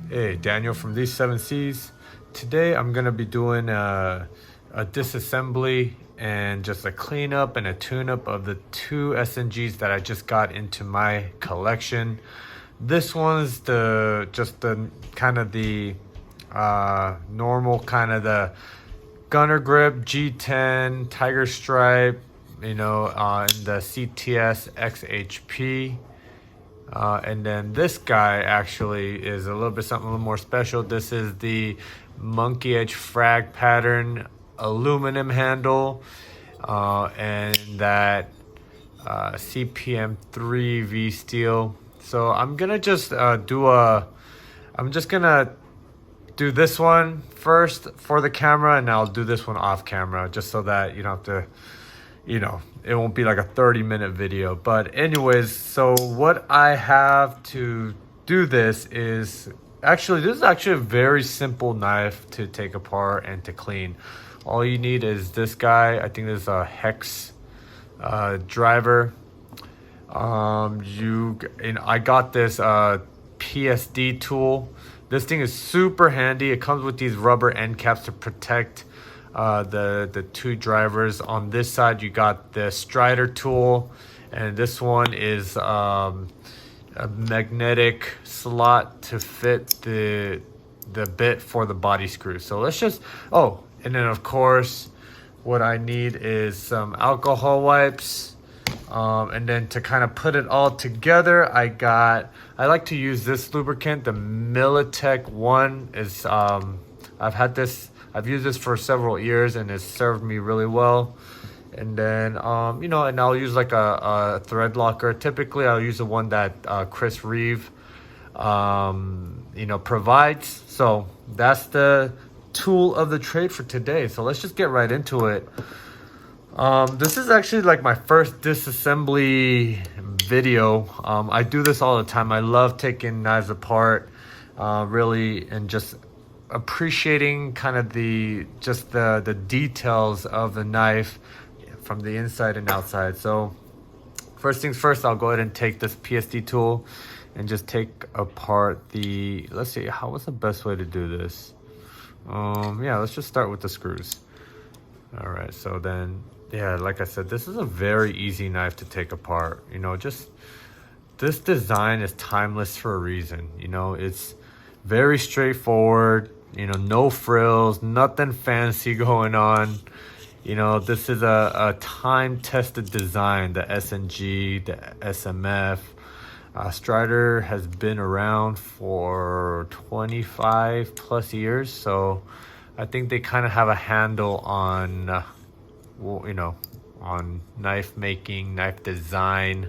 Hey, Daniel from these 7Cs. Today I'm gonna be doing a disassembly and just a cleanup and a tune-up of the two SNGs that I just got into my collection. This one's the kind of the normal kind of the Gunner Grip G10 Tiger Stripe, in the CTS XHP. And then this guy actually is a little bit something a little more special. This is the Monkey Edge frag pattern aluminum handle, and that CPM 3V steel. So I'm gonna just I'm just gonna do this one first for the camera, and I'll do this one off camera just so that you don't have to, it won't be like a 30-minute video. But anyways, so what I have to do this is this is actually a very simple knife to take apart and to clean. All you need is this guy. I think this is a hex driver. I got this PSD tool. This thing is super handy. It comes with these rubber end caps to protect the two drivers. On this side you got the Strider tool, and this one is a magnetic slot to fit the bit for the body screw. So let's just and then of course what I need is some alcohol wipes, and then to kind of put it all together, I like to use this lubricant. The Militech one is I've used this for several years and it's served me really well. And then and I'll use like a thread locker. Typically I'll use the one that Chris Reeve provides. So that's the tool of the trade for today. So let's just get right into it. This is actually like my first disassembly video. I do this all the time. I love taking knives apart, really, and just appreciating kind of the details of the knife from the inside and outside. So first things first, I'll go ahead and take this PSD tool and just take apart let's see, what's the best way to do this? Let's just start with the screws. All right, so then, like I said, this is a very easy knife to take apart. Just this design is timeless for a reason. It's very straightforward, no frills, nothing fancy going on. This is a time-tested design. The SNG, the SMF. Strider has been around for 25 plus years, so I think they kind of have a handle on on knife making, knife design.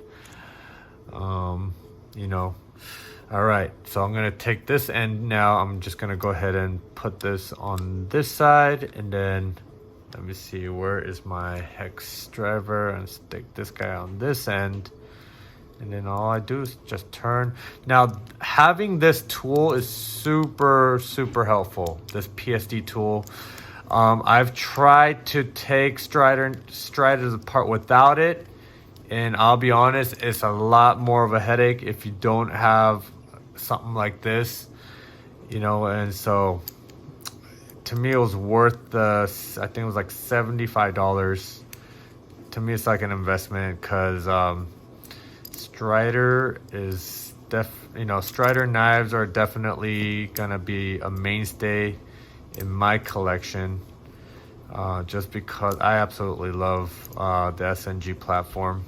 All right, so I'm gonna take this end now. I'm just gonna go ahead and put this on this side, and then let me see, where is my hex driver, and stick this guy on this end. And then all I do is just turn. Now, having this tool is super, super helpful, this PSD tool. I've tried to take Striders apart without it, and I'll be honest, it's a lot more of a headache if you don't have something like this, and so to me it was worth I think it was like $75. To me it's like an investment, because Strider is Strider knives are definitely gonna be a mainstay in my collection, just because I absolutely love the SNG platform.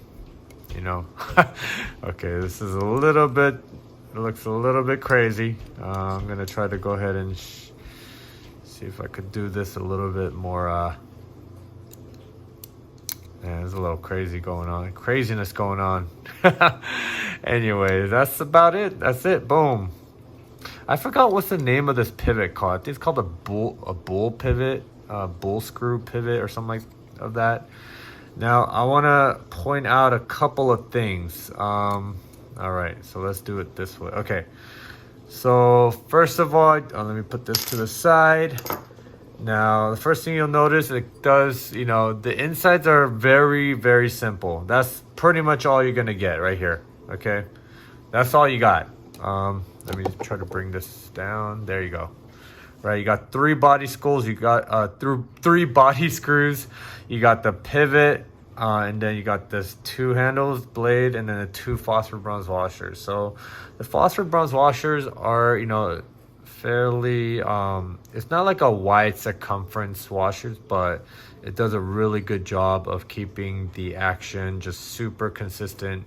Okay, this is it looks a little bit crazy. I'm gonna try to go ahead and see if I could do this a little bit more. There's a little craziness going on. Anyway, that's about it. That's it. Boom. I forgot what's the name of this pivot called. I think it's called a bull pivot, bull screw pivot or something like of that. Now I want to point out a couple of things. All right, so let's do it this way. Okay, so first of all, let me put this to the side. Now, the first thing you'll notice, it does, the insides are very, very simple. That's pretty much all you're going to get right here, okay? That's all you got. Let me try to bring this down. There you go. Right, you got 3 body screws, you got through 3 body screws, you got the pivot, and then you got this 2 handles, blade, and then the 2 phosphor bronze washers. So the phosphor bronze washers are, you know, fairly, it's not like a wide circumference washers, but it does a really good job of keeping the action just super consistent,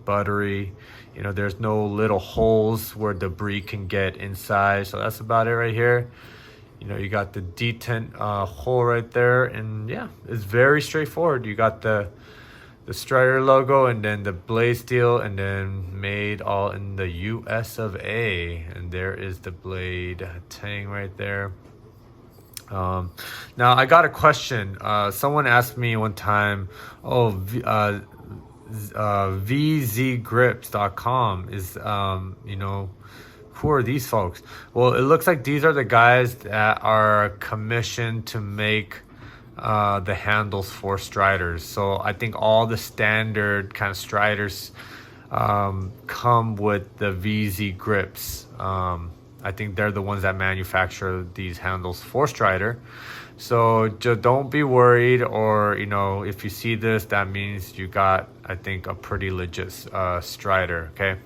buttery. You know, there's no little holes where debris can get inside. So that's about it right here. You know, you got the detent hole right there, and yeah, it's very straightforward. You got the Strider logo, and then the blade steel, and then made all in the US of A. And there is the blade tang right there. Now I got a question. Someone asked me one time, oh, vzgrips.com is, you know, who are these folks? Well, it looks like these are the guys that are commissioned to make the handles for Striders. So I think all the standard kind of Striders come with the VZ grips. I think they're the ones that manufacture these handles for Strider. So just don't be worried, or, you know, if you see this, that means you got, I think, a pretty legit Strider, okay?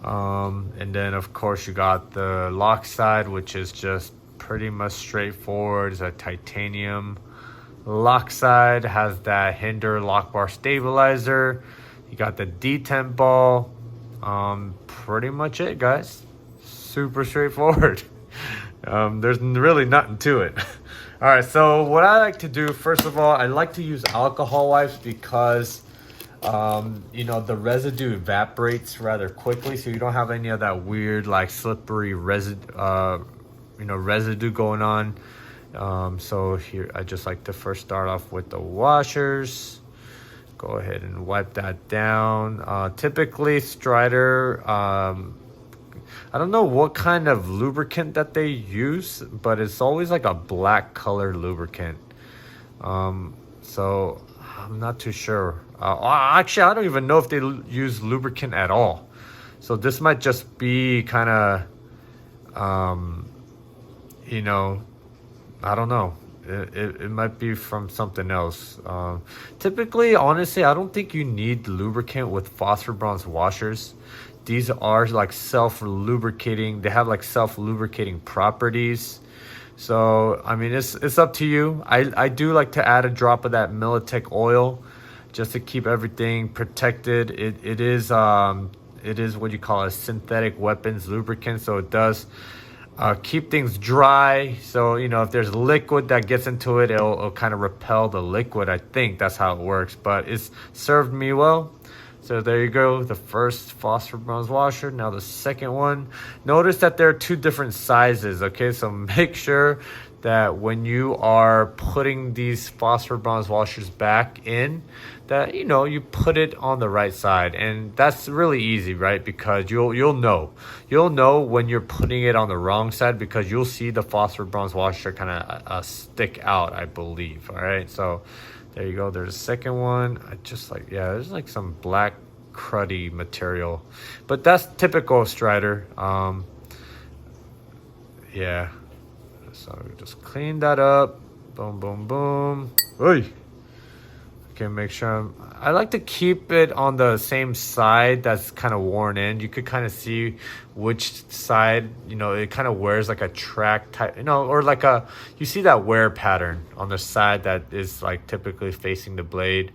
And then, of course, you got the lock side, which is just pretty much straightforward. It's a titanium lock side, has that hinder lock bar stabilizer. You got the detent ball. Pretty much it, guys. Super straightforward. There's really nothing to it. All right, so what I like to do, first of all, I like to use alcohol wipes because, you know, the residue evaporates rather quickly, so you don't have any of that weird, like, slippery residue going on. So here, I just like to first start off with the washers. Go ahead and wipe that down. Typically, Strider, I don't know what kind of lubricant that they use, but it's always like a black colored lubricant. So I'm not too sure. Actually, I don't even know if they use lubricant at all. So this might just be kind of, you know, I don't know. It might be from something else. Typically, honestly, I don't think you need lubricant with phosphor bronze washers. These are like self-lubricating. They have like self-lubricating properties. So, I mean, it's up to you. I do like to add a drop of that Militech oil just to keep everything protected. It is what you call a synthetic weapons lubricant. So it does keep things dry. So, you know, if there's liquid that gets into it, it'll kind of repel the liquid. I think that's how it works. But it's served me well. So there you go, the first phosphor bronze washer. Now the second one. Notice that there are 2 different sizes, okay? So make sure that when you are putting these phosphor bronze washers back in, that, you know, you put it on the right side. And that's really easy, right? Because you'll know when you're putting it on the wrong side, because you'll see the phosphor bronze washer kind of stick out, I believe. All right, so there you go. There's a second one. I just like, yeah, there's like some black cruddy material, but that's typical of Strider. Yeah. So just clean that up. Boom, boom, boom. Oy. Okay, make sure I like to keep it on the same side that's kind of worn in. You could kind of see which side, you know, it kind of wears like a track type, you know, or like you see that wear pattern on the side that is like typically facing the blade.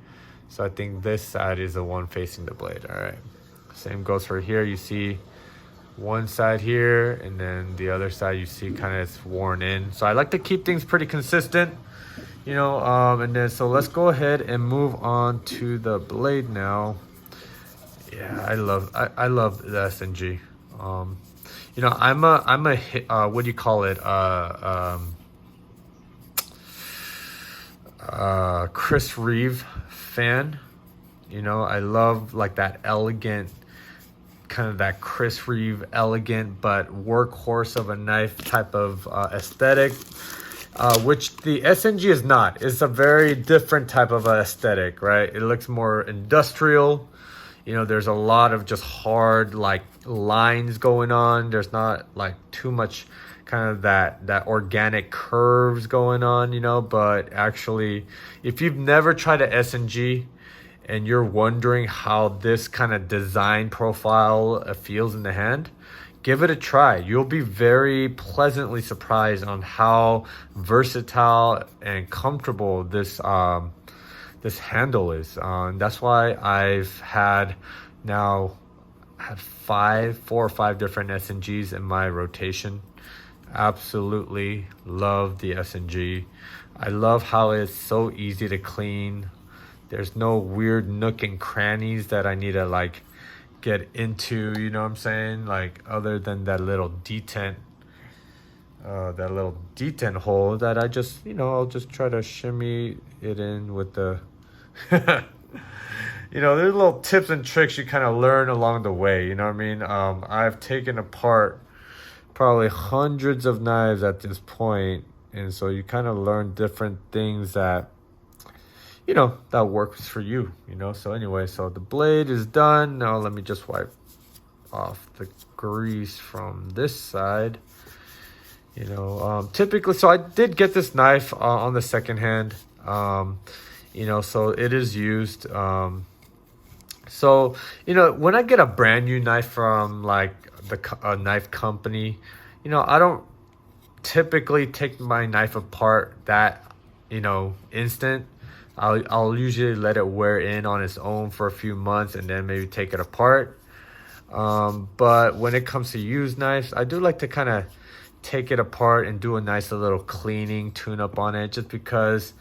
So I think this side is the one facing the blade. All right. Same goes for here. You see one side here, and then the other side you see kind of it's worn in. So I like to keep things pretty consistent. You know, and then so let's go ahead and move on to the blade now. Yeah, I love the SNG. You know, I'm a what do you call it? Chris Reeve fan. You know, I love like that elegant, kind of that Chris Reeve elegant but workhorse of a knife type of aesthetic. Which the SNG is not. It's a very different type of aesthetic, right? It looks more industrial. you know, there's a lot of just hard like lines going on. There's not like too much kind of that organic curves going on, you know. But actually, if you've never tried a SNG and you're wondering how this kind of design profile feels in the hand, give it a try. You'll be very pleasantly surprised on how versatile and comfortable this handle is. That's why I've had now had 4 or 5 different SNGs in my rotation. Absolutely love the SNG. I love how it's so easy to clean. There's no weird nook and crannies that I need to like get into, you know what I'm saying? Like other than that little detent hole that I just, you know, I'll just try to shimmy it in with the you know, there's little tips and tricks you kind of learn along the way, you know what I mean? I've taken apart probably hundreds of knives at this point, and so you kind of learn different things that, you know, that works for you, you know. So anyway, so the blade is done. Now let me just wipe off the grease from this side, you know. Typically, so I did get this knife on the second hand, you know, so it is used. So, you know, when I get a brand new knife from like a knife company, you know, I don't typically take my knife apart that, you know, instant. I'll usually let it wear in on its own for a few months and then maybe take it apart. But when it comes to used knives, I do like to kind of take it apart and do a nice little cleaning tune up on it, just because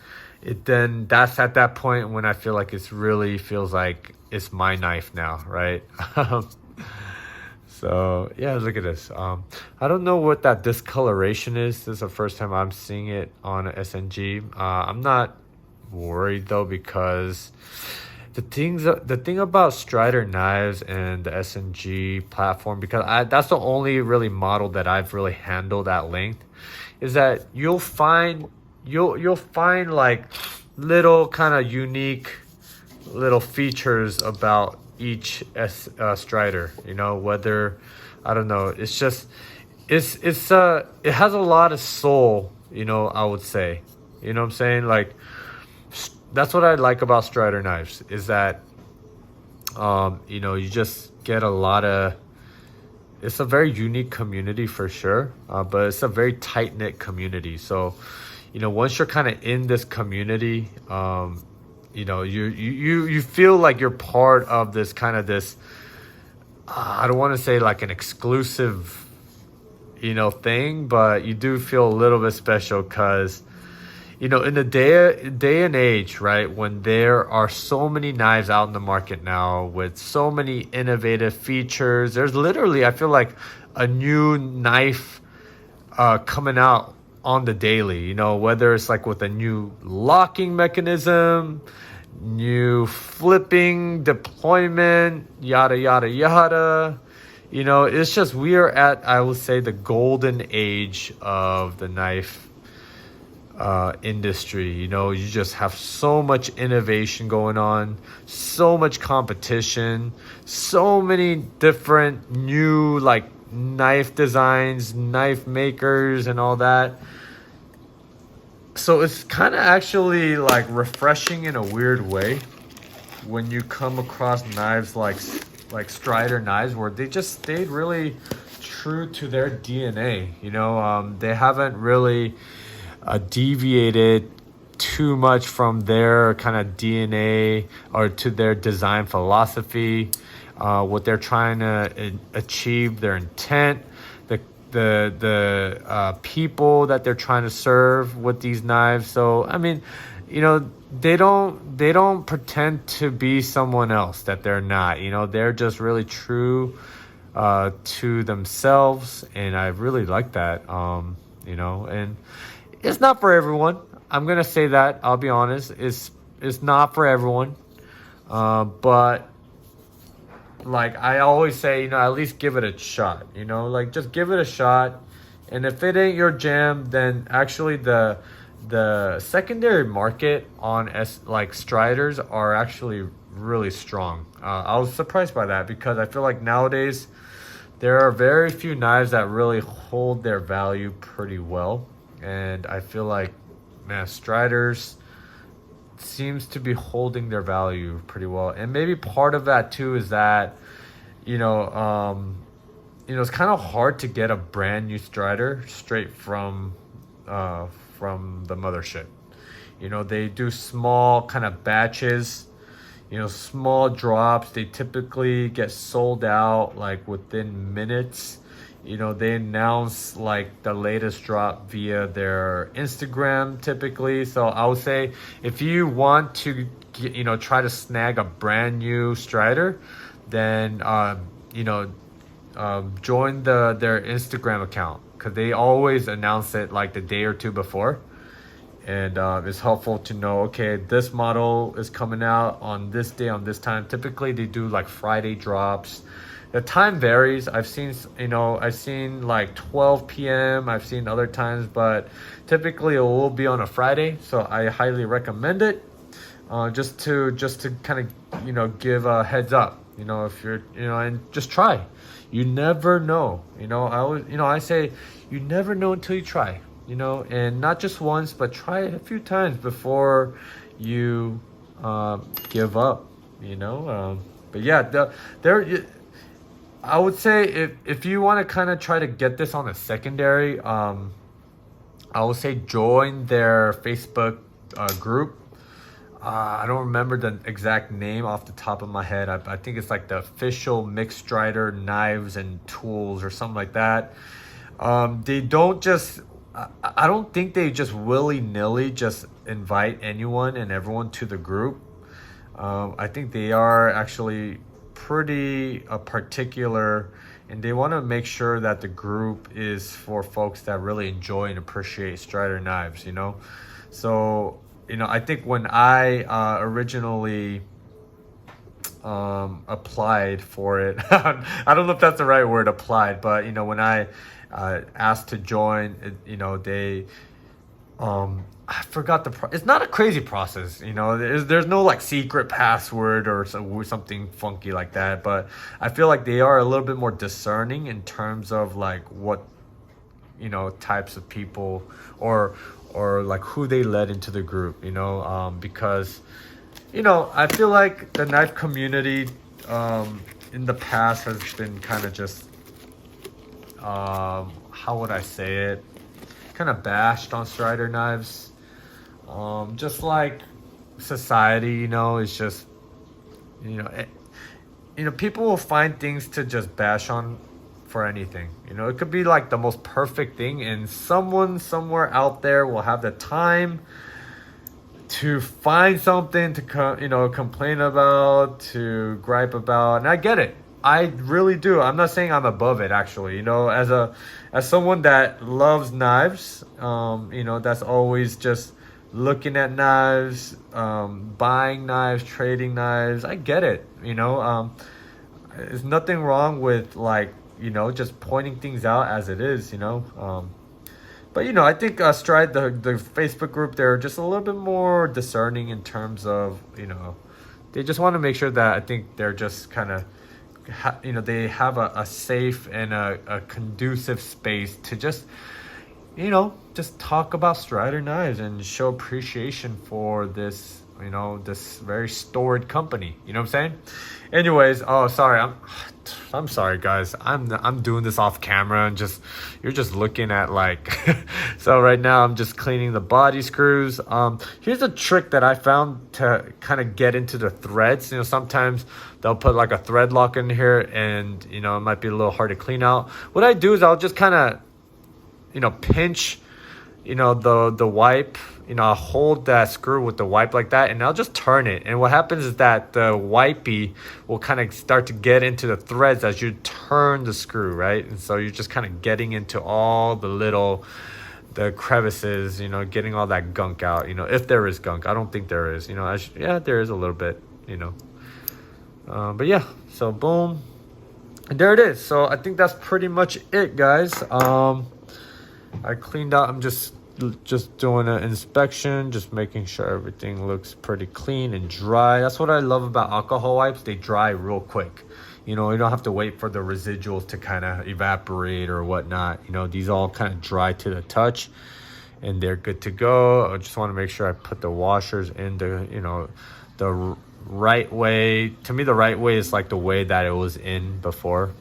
that's at that point when I feel like it's really feels like it's my knife now, right? So yeah, look at this. I don't know what that discoloration is. This is the first time I'm seeing it on a SNG. I'm not worried though, because the thing about Strider knives and the SNG platform, because that's the only really model that I've really handled at length, is that you'll find like little kind of unique little features about each Strider, you know, whether, I don't know, it's just it has a lot of soul, you know, I would say, you know what I'm saying? Like, that's what I like about Strider knives, is that you know, you just get a lot of, it's a very unique community for sure, but it's a very tight-knit community. So, you know, once you're kind of in this community, you know, you feel like you're part of this kind of this, I don't want to say like an exclusive, you know, thing, but you do feel a little bit special, because, you know, in the day and age, right, when there are so many knives out in the market now with so many innovative features, there's literally, I feel like, a new knife coming out on the daily, you know, whether it's like with a new locking mechanism, new flipping deployment, yada yada yada. You know, it's just, we are at, I would say, the golden age of the knife industry. You know, you just have so much innovation going on, so much competition, so many different new like knife designs, knife makers, and all that. So it's kind of actually like refreshing in a weird way when you come across knives like Strider knives, where they just stayed really true to their DNA. You know, they haven't really deviated too much from their kind of DNA or to their design philosophy, what they're trying to achieve, their intent, the people that they're trying to serve with these knives. So I mean, you know, they don't pretend to be someone else that they're not. You know, they're just really true to themselves, and I really like that. You know, and it's not for everyone. I'm gonna say that. I'll be honest. It's not for everyone. But like I always say, you know, at least give it a shot. You know, like just give it a shot. And if it ain't your jam, then actually the secondary market on like Striders are actually really strong. I was surprised by that because I feel like nowadays there are very few knives that really hold their value pretty well. And I feel like, man, Striders seems to be holding their value pretty well. And maybe part of that too is that, you know, it's kind of hard to get a brand new Strider straight from the mothership. You know, they do small kind of batches, you know, small drops. They typically get sold out like within minutes. You know, they announce like the latest drop via their Instagram typically. So I would say if you want to get, you know, try to snag a brand new Strider, then join their Instagram account, because they always announce it like the day or two before. And it's helpful to know, okay, this model is coming out on this day, on this time. Typically they do like Friday drops. The time varies. I've seen like 12 p.m. I've seen other times, but typically it will be on a Friday. So I highly recommend it. Just to kind of, you know, give a heads up, you know, if you're, you know, and just try. You never know. You know, I say you never know until you try, you know, and not just once, but try it a few times before you give up, you know. But yeah, I would say if you want to kind of try to get this on a secondary, I would say join their Facebook group. I don't remember the exact name off the top of my head. I think it's like the official Mixed Strider Knives and Tools or something like that. They don't just, I don't think they just willy-nilly just invite anyone and everyone to the group. I think they are actually pretty particular, and they want to make sure that the group is for folks that really enjoy and appreciate Strider knives, you know. So, you know, I think when I originally applied for it, I don't know if that's the right word, applied, but, you know, when I asked to join, you know, they I forgot it's not a crazy process, you know. There's no like secret password or something funky like that, but I feel like they are a little bit more discerning in terms of like what, you know, types of people or like who they let into the group, you know, because, you know, I feel like the knife community in the past has been kind of just how would I say it, kind of bashed on Strider knives. Just like society, you know, it's just, you know, people will find things to just bash on for anything. You know, it could be like the most perfect thing, and someone somewhere out there will have the time to find something to complain about, to gripe about. And I get it. I really do. I'm not saying I'm above it, actually. You know, as someone that loves knives, you know, that's always just looking at knives, buying knives, trading knives. I get it. You know, there's nothing wrong with, like, you know, just pointing things out as it is, you know. But, you know, I think Stride, the Facebook group, they're just a little bit more discerning in terms of, you know, they just want to make sure that, I think they're just kind of, you know, they have a safe and a conducive space to just, you know, just talk about Strider knives and show appreciation for this, you know, this very storied company. You know what I'm saying? Anyways, oh, sorry, I'm sorry, guys. I'm doing this off camera, and you're just looking at like so right now I'm just cleaning the body screws. Here's a trick that I found to kind of get into the threads. You know, sometimes they'll put like a thread lock in here, and, you know, it might be a little hard to clean out. What I do is I'll just kind of, you know, pinch, you know, the wipe, you know, I'll hold that screw with the wipe like that, and I'll just turn it. And what happens is that the wipey will kind of start to get into the threads as you turn the screw, right? And so you're just kind of getting into all the crevices, you know, getting all that gunk out, you know, if there is gunk. I don't think there is, you know. Yeah, there is a little bit, you know. But yeah, so boom, and there it is. So I think that's pretty much it, guys. I cleaned out. I'm just just doing an inspection, just making sure everything looks pretty clean and dry. That's what I love about alcohol wipes. They dry real quick. You know, you don't have to wait for the residuals to kind of evaporate or whatnot. You know, these all kind of dry to the touch and they're good to go. I just want to make sure I put the washers in the, you know, the right way. To me, the right way is like the way that it was in before.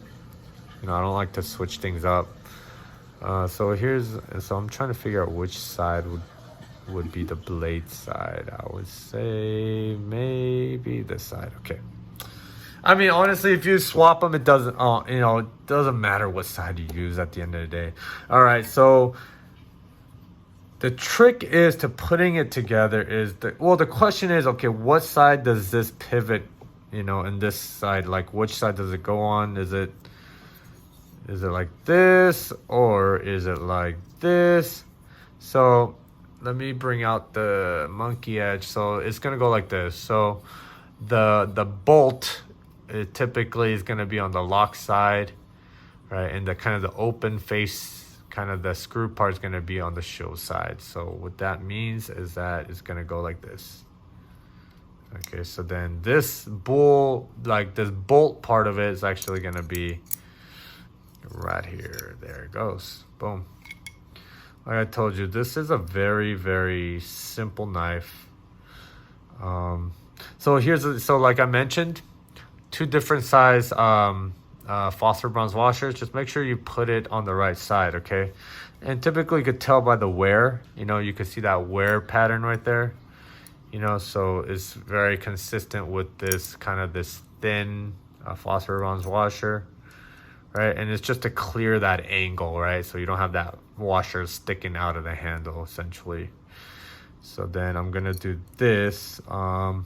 You know, I don't like to switch things up. So I'm trying to figure out which side would be the blade side. I would say maybe this side. Okay. I mean, honestly, if you swap them, it doesn't, you know, it doesn't matter what side you use at the end of the day. All right. So the trick is to putting it together the question is, okay, what side does this pivot, you know, and this side, like which side does it go on? Is it like this or is it like this? So let me bring out the monkey edge. So it's gonna go like this. So the bolt, it typically is gonna be on the lock side, right? And the kind of the open face, kind of the screw part is gonna be on the show side. So what that means is that it's gonna go like this. Okay, so then this bolt part of it is actually gonna be right here. There it goes. Boom. Like I told you, this is a very, very simple knife. So like I mentioned, 2 different size phosphor bronze washers. Just make sure you put it on the right side, okay? And typically you could tell by the wear. You know, you can see that wear pattern right there. You know, so it's very consistent with this kind of this thin phosphor bronze washer. Right, and it's just to clear that angle, right? So you don't have that washer sticking out of the handle, essentially. So then I'm gonna do this. Okay,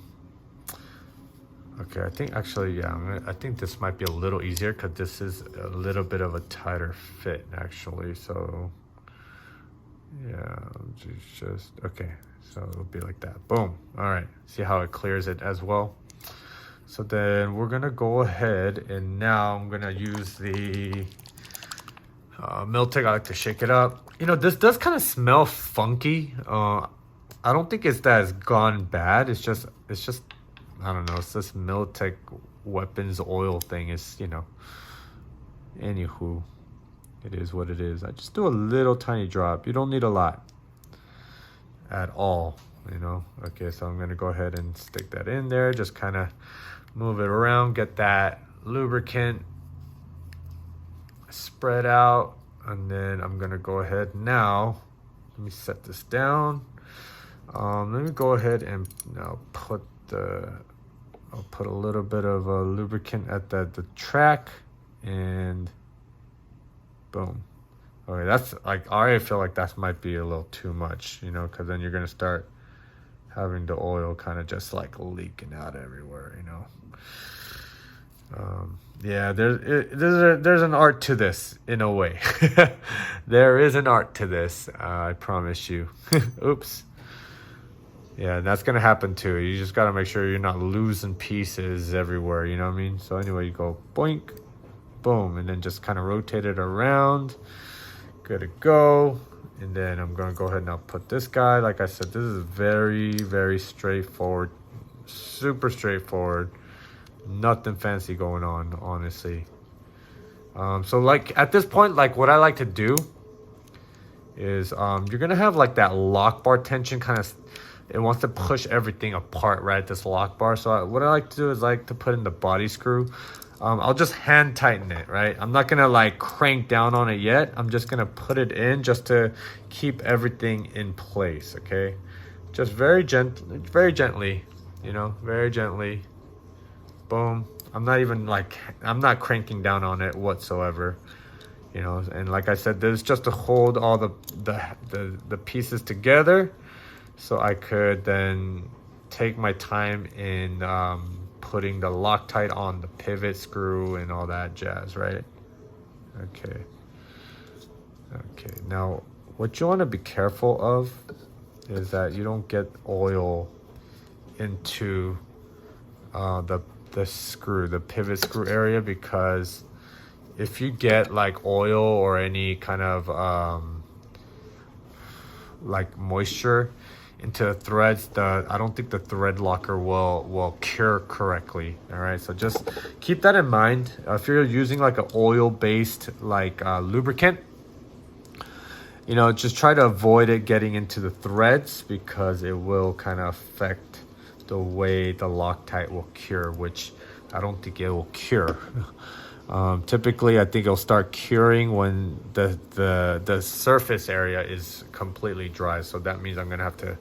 I think actually, yeah, I think this might be a little easier because this is a little bit of a tighter fit, actually. So yeah, just okay. So it'll be like that. Boom. All right. See how it clears it as well. So then we're gonna go ahead and now I'm gonna use the Miltech. I like to shake it up. You know, this does kind of smell funky. I don't think it's that it's gone bad. It's just I don't know. It's this Miltech weapons oil thing. Is, you know. Anywho, it is what it is. I just do a little tiny drop. You don't need a lot at all. You know. Okay, so I'm gonna go ahead and stick that in there. Just kind of move it around, get that lubricant spread out, and then I'm gonna go ahead now. Let me set this down. Let me go ahead and now I'll put a little bit of lubricant at the track, and boom. Okay, that's like, I already feel like that might be a little too much, you know, because then you're gonna start having the oil kind of just like leaking out everywhere, you know. Yeah, there's an art to this in a way. There is an art to this, I promise you. Oops. Yeah, and that's gonna happen too. You just gotta make sure you're not losing pieces everywhere, you know what I mean? So anyway, you go boink, boom, and then just kind of rotate it around. Good to go. And then I'm gonna go ahead and now put this guy. Like I said, this is very, very straightforward, super straightforward. Nothing fancy going on, honestly. So like at this point, like what I like to do is you're gonna have like that lock bar tension kind of, it wants to push everything apart, right? This lock bar. So what I like to do is like to put in the body screw. I'll just hand tighten it, right? I'm not gonna like crank down on it yet. I'm just gonna put it in just to keep everything in place, okay? Just very gently, you know, very gently. Boom. I'm not cranking down on it whatsoever, you know. And like I said, this is just to hold all the pieces together, so I could then take my time in putting the Loctite on the pivot screw and all that jazz, right? Okay. Now, what you want to be careful of is that you don't get oil into the screw, the pivot screw area, because if you get like oil or any kind of like moisture into the threads, I don't think the thread locker will cure correctly. All right, so just keep that in mind. If you're using like an oil based like lubricant, you know, just try to avoid it getting into the threads, because it will kind of affect the way the Loctite will cure, which I don't think it will cure. Typically, I think it'll start curing when the surface area is completely dry. So that means I'm gonna have to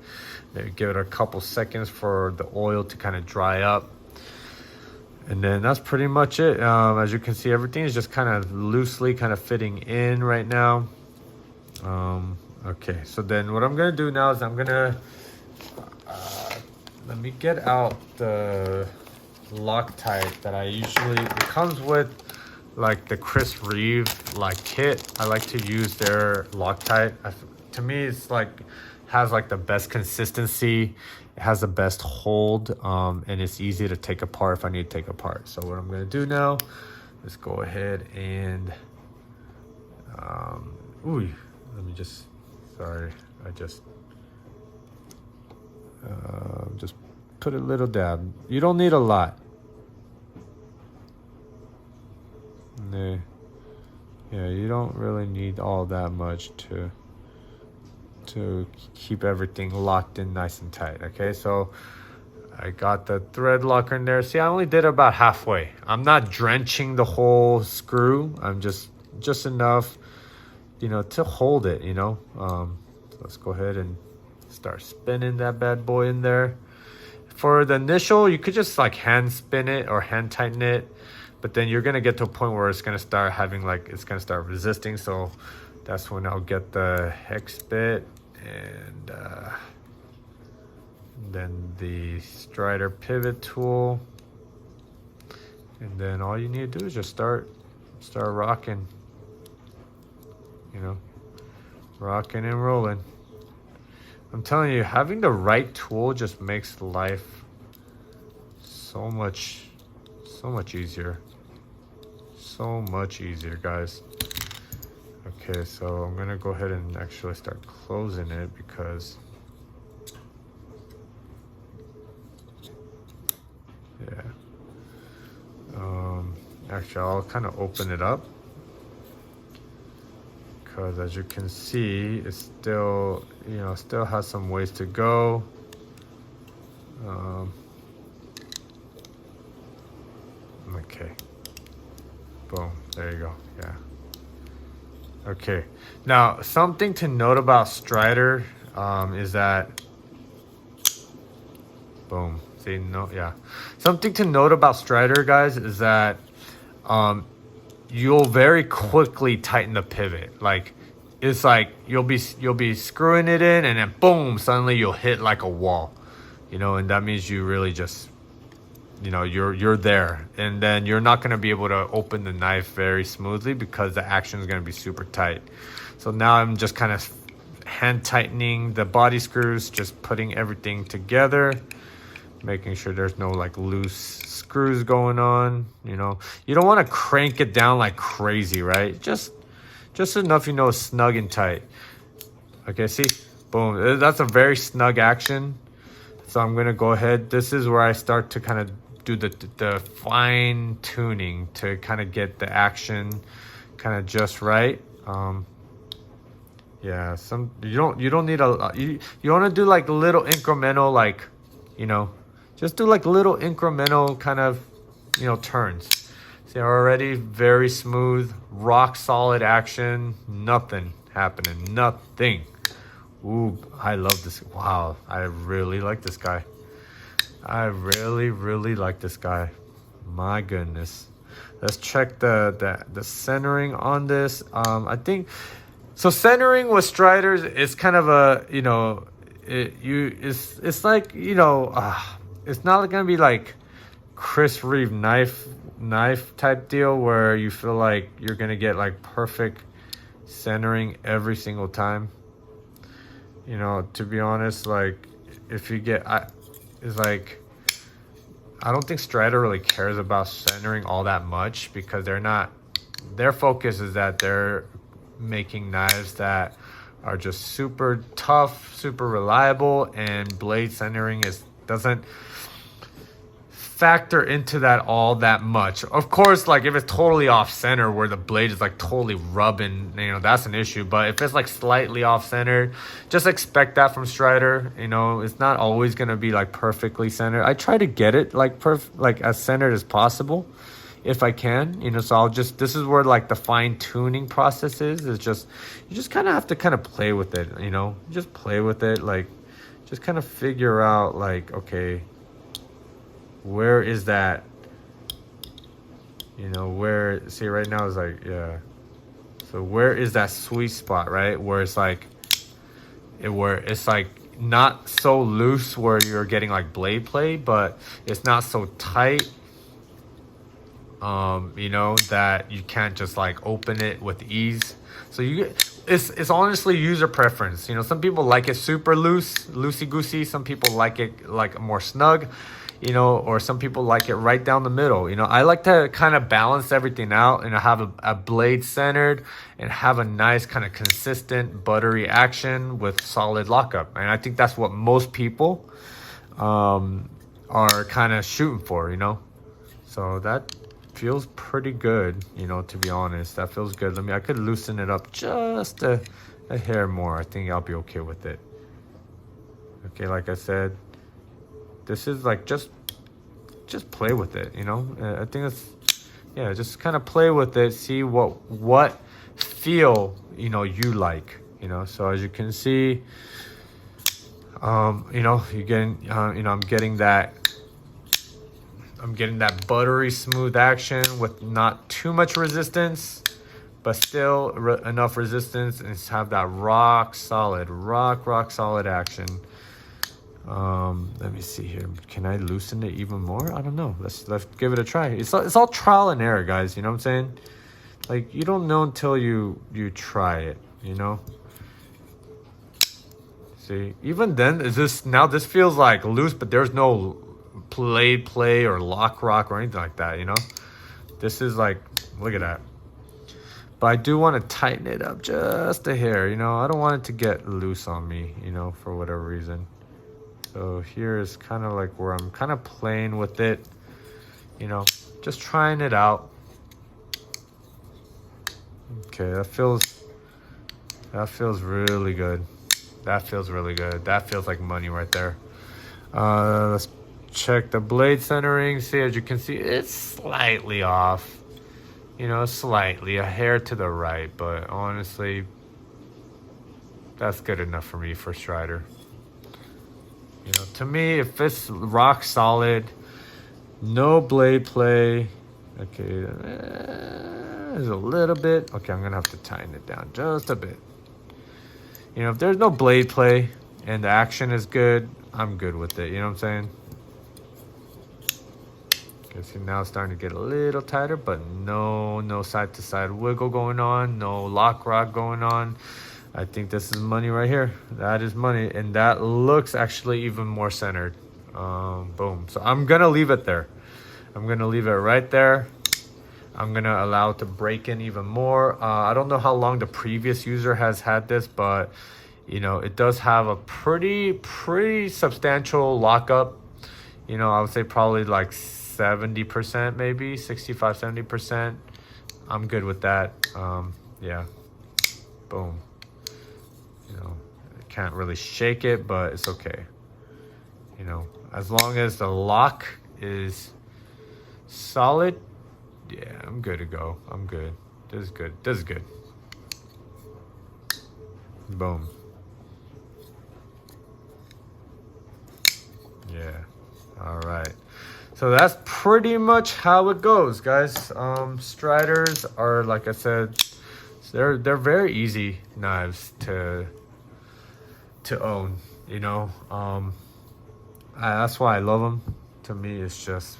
maybe give it a couple seconds for the oil to kind of dry up. And then that's pretty much it. As you can see, everything is just kind of loosely kind of fitting in right now. Okay, so then what I'm gonna do now is I'm gonna let me get out the Loctite that I usually, it comes with like the Chris Reeve like kit. I like to use their Loctite. To me, it's like has like the best consistency, it has the best hold, and it's easy to take apart if I need to take apart. So what I'm gonna do now, let's go ahead and let me just, sorry, I just put a little dab. You don't need a lot. Yeah, you don't really need all that much to keep everything locked in nice and tight. Okay, so I got the thread locker in there. See, I only did about halfway. I'm not drenching the whole screw. I'm just enough, you know, to hold it, you know. So let's go ahead and start spinning that bad boy in there. For the initial, you could just like hand spin it or hand tighten it, but then you're gonna get to a point where it's gonna start having like, it's gonna start resisting. So that's when I'll get the hex bit and then the Strider pivot tool, and then all you need to do is just start rocking, you know, rocking and rolling. I'm telling you, having the right tool just makes life so much easier. So much easier, guys. Okay, so I'm gonna go ahead and actually start closing it, because actually I'll kind of open it up, because as you can see, it's still, you know, still has some ways to go. Okay, boom, there you go. Yeah. Okay, now something to note about Strider is that, boom, see, no, yeah. Something to note about Strider, guys, is that you'll very quickly tighten the pivot. Like, it's like you'll be screwing it in, and then boom, suddenly you'll hit like a wall, you know, and that means you really just, you know, you're there, and then you're not going to be able to open the knife very smoothly, because the action is going to be super tight. So now I'm just kind of hand tightening the body screws, just putting everything together, making sure there's no like loose screws going on. You know, you don't want to crank it down like crazy, right? Just enough, you know, snug and tight. Okay, see, boom, that's a very snug action. So I'm gonna go ahead, this is where I start to kind of do the fine tuning to kind of get the action kind of just right. Yeah, you don't need you want to do like little incremental, like, you know, just do like little incremental kind of, you know, turns. See, already very smooth, rock solid action, nothing happening, nothing. Ooh, I love this. Wow, I really like this guy. I really like this guy. My goodness. Let's check the centering on this. I think so. Centering with Striders is kind of a, you know, it's like, you know, it's not gonna be like Chris Reeve knife type deal where you feel like you're gonna get like perfect centering every single time. You know, to be honest, like if you get, it's like, I don't think Strider really cares about centering all that much, because they're not, their focus is that they're making knives that are just super tough, super reliable, and blade centering doesn't factor into that all that much. Of course, like if it's totally off center where the blade is like totally rubbing, that's an issue. But if it's like slightly off center, just expect that from Strider. It's not always gonna be like perfectly centered. I try to get it like as centered as possible if I can. So this is where like the fine tuning process is just, you just kind of have to kind of play with it. Just play with it, like just kind of figure out like, okay, where is that, see right now is like, yeah, so where is that sweet spot, right, where it's like not so loose where you're getting like blade play, but it's not so tight, that you can't just like open it with ease. So it's honestly user preference. Some people like it super loosey goosey. Some people like it like more snug, or some people like it right down the middle. I like to kind of balance everything out and have a blade centered and have a nice kind of consistent buttery action with solid lockup. And I think that's what most people are kind of shooting for, So that feels pretty good, to be honest. That feels good. I could loosen it up just a hair more. I think I'll be okay with it. Okay, like I said, this is like just play with it, I think it's, yeah, just kind of play with it, see what feel you like, so as you can see, you're getting I'm getting that buttery smooth action with not too much resistance, but still enough resistance and have that rock solid action. Let me see here. Can I loosen it even more? I don't know. Let's give it a try. It's all trial and error, guys. You know what I'm saying? Like, you don't know until you try it. See, even then, this feels like loose, but there's no play or lock or anything like that. This is like, look at that. But I do want to tighten it up just a hair. I don't want it to get loose on me. For whatever reason. So here is kind of like where I'm kind of playing with it, just trying it out. Okay, that feels really good. That feels really good. That feels like money right there. Let's check the blade centering. See, as you can see, it's slightly off. Slightly a hair to the right, but honestly, that's good enough for me for Strider. To me, if it's rock solid, no blade play, okay, there's a little bit. Okay, I'm going to have to tighten it down just a bit. If there's no blade play and the action is good, I'm good with it. You know what I'm saying? Okay, see, now it's starting to get a little tighter, but no side-to-side wiggle going on, no lock going on. I think this is money right here. That is money, and that looks actually even more centered. Boom. So I'm gonna leave it there. I'm gonna leave it right there. I'm gonna allow it to break in even more. I don't know how long the previous user has had this, but it does have a pretty substantial lockup. I would say probably like 70%, maybe 65-70%. I'm good with that. Yeah. Boom. Can't really shake it, but it's okay. As long as the lock is solid, yeah, I'm good to go. I'm good. This is good. Boom. Yeah. All right. So that's pretty much how it goes, guys. Striders are, like I said, they're very easy knives to own. That's why I love them. To me, it's just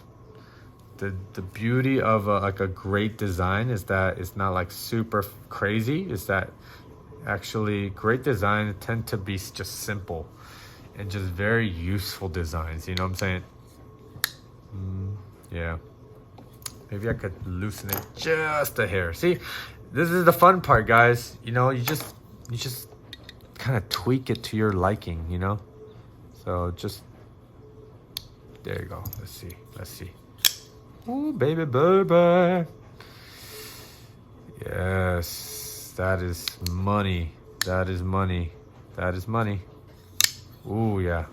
the beauty of a great design is that it's not like super crazy. Is that actually great design tend to be just simple and just very useful designs. You know what I'm saying? Yeah. Maybe I could loosen it just a hair. See, this is the fun part, guys. You just kind of tweak it to your liking, you know? So just, there you go. Let's see. Ooh, baby, baby. Yes, that is money. That is money. Ooh, yeah.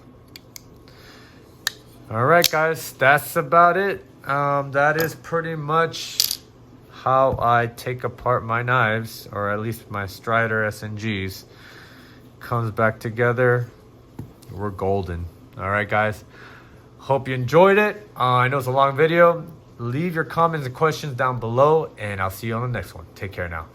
All right, guys, that's about it. That is pretty much how I take apart my knives, or at least my Strider SNGs. Comes back together. We're golden. All right, guys. Hope you enjoyed it. I know it's a long video. Leave your comments and questions down below, and I'll see you on the next one. Take care now.